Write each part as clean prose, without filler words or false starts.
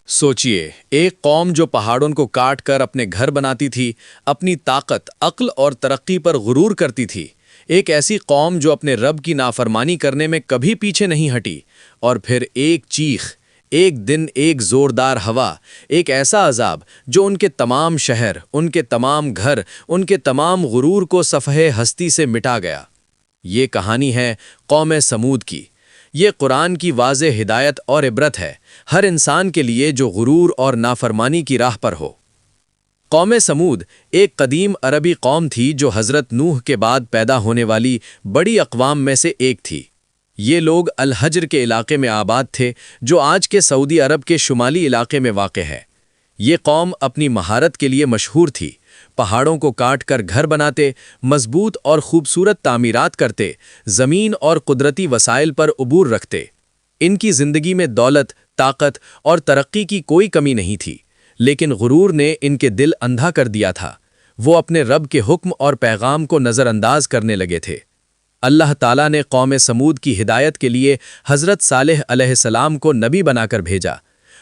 سوچئے، ایک قوم جو پہاڑوں کو کاٹ کر اپنے گھر بناتی تھی، اپنی طاقت، عقل اور ترقی پر غرور کرتی تھی۔ ایک ایسی قوم جو اپنے رب کی نافرمانی کرنے میں کبھی پیچھے نہیں ہٹی، اور پھر ایک چیخ، ایک دن، ایک زوردار ہوا، ایک ایسا عذاب جو ان کے تمام شہر، ان کے تمام گھر، ان کے تمام غرور کو صفحے ہستی سے مٹا گیا۔ یہ کہانی ہے قوم سمود کی۔ یہ قرآن کی واضح ہدایت اور عبرت ہے ہر انسان کے لیے جو غرور اور نافرمانی کی راہ پر ہو۔ قوم سمود ایک قدیم عربی قوم تھی جو حضرت نوح کے بعد پیدا ہونے والی بڑی اقوام میں سے ایک تھی۔ یہ لوگ الحجر کے علاقے میں آباد تھے جو آج کے سعودی عرب کے شمالی علاقے میں واقع ہے۔ یہ قوم اپنی مہارت کے لیے مشہور تھی۔ پہاڑوں کو کاٹ کر گھر بناتے، مضبوط اور خوبصورت تعمیرات کرتے، زمین اور قدرتی وسائل پر عبور رکھتے۔ ان کی زندگی میں دولت، طاقت اور ترقی کی کوئی کمی نہیں تھی، لیکن غرور نے ان کے دل اندھا کر دیا تھا۔ وہ اپنے رب کے حکم اور پیغام کو نظر انداز کرنے لگے تھے۔ اللہ تعالیٰ نے قوم سمود کی ہدایت کے لیے حضرت صالح علیہ السلام کو نبی بنا کر بھیجا۔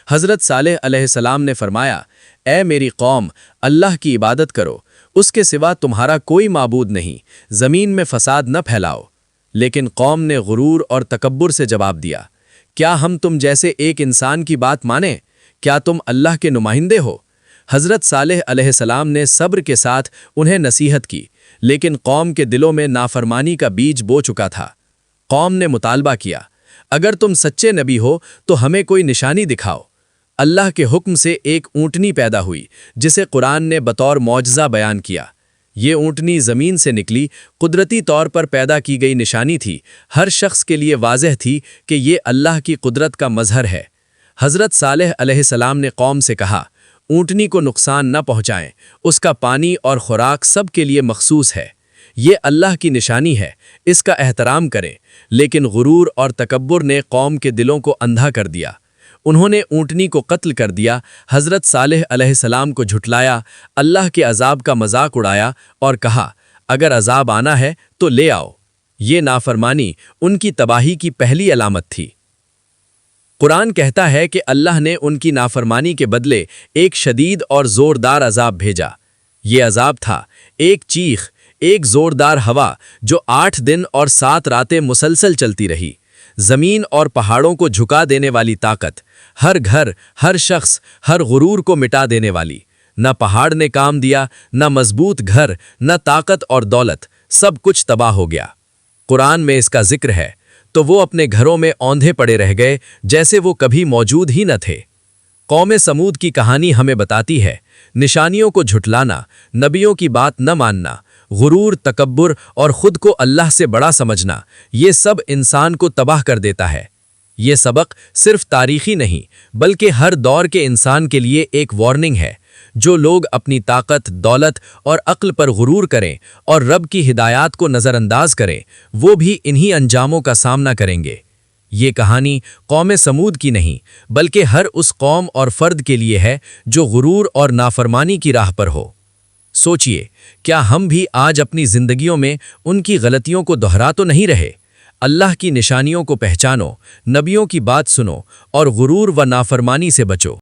حضرت صالح علیہ السلام نے فرمایا، اے میری قوم، اللہ کی عبادت کرو، اس کے سوا تمہارا کوئی معبود نہیں، زمین میں فساد نہ پھیلاؤ۔ لیکن قوم نے غرور اور تکبر سے جواب دیا، کیا ہم تم جیسے ایک انسان کی بات مانیں؟ کیا تم اللہ کے نمائندے ہو؟ حضرت صالح علیہ السلام نے صبر کے ساتھ انہیں نصیحت کی، لیکن قوم کے دلوں میں نافرمانی کا بیج بو چکا تھا۔ قوم نے مطالبہ کیا، اگر تم سچے نبی ہو تو ہمیں کوئی نشانی دکھاؤ۔ اللہ کے حکم سے ایک اونٹنی پیدا ہوئی جسے قرآن نے بطور معجزہ بیان کیا۔ یہ اونٹنی زمین سے نکلی، قدرتی طور پر پیدا کی گئی نشانی تھی، ہر شخص کے لیے واضح تھی کہ یہ اللہ کی قدرت کا مظہر ہے۔ حضرت صالح علیہ السلام نے قوم سے کہا، اونٹنی کو نقصان نہ پہنچائیں، اس کا پانی اور خوراک سب کے لیے مخصوص ہے۔ یہ اللہ کی نشانی ہے، اس کا احترام کریں۔ لیکن غرور اور تکبر نے قوم کے دلوں کو اندھا کر دیا۔ انہوں نے اونٹنی کو قتل کر دیا، حضرت صالح علیہ السلام کو جھٹلایا، اللہ کے عذاب کا مذاق اڑایا اور کہا، اگر عذاب آنا ہے تو لے آؤ۔ یہ نافرمانی ان کی تباہی کی پہلی علامت تھی۔ قرآن کہتا ہے کہ اللہ نے ان کی نافرمانی کے بدلے ایک شدید اور زوردار عذاب بھیجا۔ یہ عذاب تھا ایک چیخ، ایک زوردار ہوا جو 8 دن اور 7 راتیں مسلسل چلتی رہی۔ زمین اور پہاڑوں کو جھکا دینے والی طاقت، ہر گھر، ہر شخص، ہر غرور کو مٹا دینے والی۔ نہ پہاڑ نے کام دیا، نہ مضبوط گھر، نہ طاقت اور دولت، سب کچھ تباہ ہو گیا۔ قرآن میں اس کا ذکر ہے تو وہ اپنے گھروں میں اوندھے پڑے رہ گئے جیسے وہ کبھی موجود ہی نہ تھے۔ قوم سمود کی کہانی ہمیں بتاتی ہے، نشانیوں کو جھٹلانا، نبیوں کی بات نہ ماننا، غرور، تکبر اور خود کو اللہ سے بڑا سمجھنا، یہ سب انسان کو تباہ کر دیتا ہے۔ یہ سبق صرف تاریخی نہیں بلکہ ہر دور کے انسان کے لیے ایک وارننگ ہے۔ جو لوگ اپنی طاقت، دولت اور عقل پر غرور کریں اور رب کی ہدایات کو نظر انداز کریں، وہ بھی انہی انجاموں کا سامنا کریں گے۔ یہ کہانی قوم سمود کی نہیں بلکہ ہر اس قوم اور فرد کے لیے ہے جو غرور اور نافرمانی کی راہ پر ہو۔ سوچئے، کیا ہم بھی آج اپنی زندگیوں میں ان کی غلطیوں کو دہرا تو نہیں رہے؟ اللہ کی نشانیوں کو پہچانو، نبیوں کی بات سنو اور غرور و نافرمانی سے بچو۔